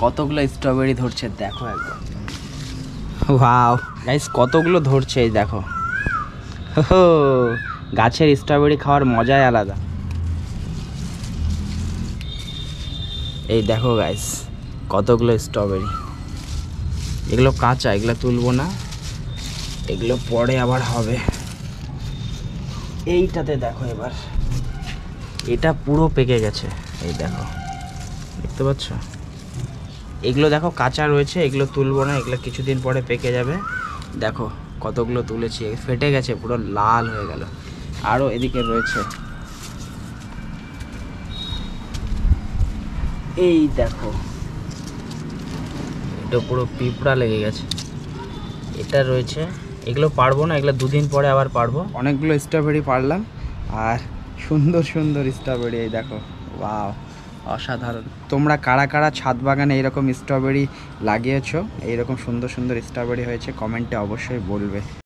কতগুলো স্ট্রবেরি ধরছে দেখো একবার। ওয়াও গাইস, কতগুলো ধরছে এই দেখো। হো, গাছের স্ট্রবেরি খাওয়ার মজাই আলাদা। এই দেখো গাইস, কতগুলো স্ট্রবেরি। এগুলো কাঁচা, এগুলো তুলবো না, এগুলো পরে আবার হবে। এইটাতে দেখো এবার, এটা পুরো পেকে গেছে। এই দেখো, দেখতে পাচ্ছ? এগুলো দেখো কাঁচা রয়েছে, এগুলো তুলবো না, এগুলো কিছুদিন পরে পেকে যাবে। দেখো কতগুলো তুলেছি, ফেটে গেছে, পুরো লাল হয়ে গেল। আরও এদিকে রয়েছে, এই দেখো, এটা পুরো পিঁপড়া লেগে গেছে। এটা রয়েছে, এগুলো পারবো না, এগুলো দুদিন পরে আবার পারবো। অনেকগুলো স্ট্রবেরি পারলাম, আর সুন্দর সুন্দর স্ট্রবেরি, এই দেখো। ওয়াও, অসাধারণ। তোমরা কারা কারা ছাদ বাগানে এরকম স্ট্রবেরি লাগিয়েছো, এইরকম সুন্দর সুন্দর স্ট্রবেরি হয়েছে, কমেন্টে অবশ্যই বলবে।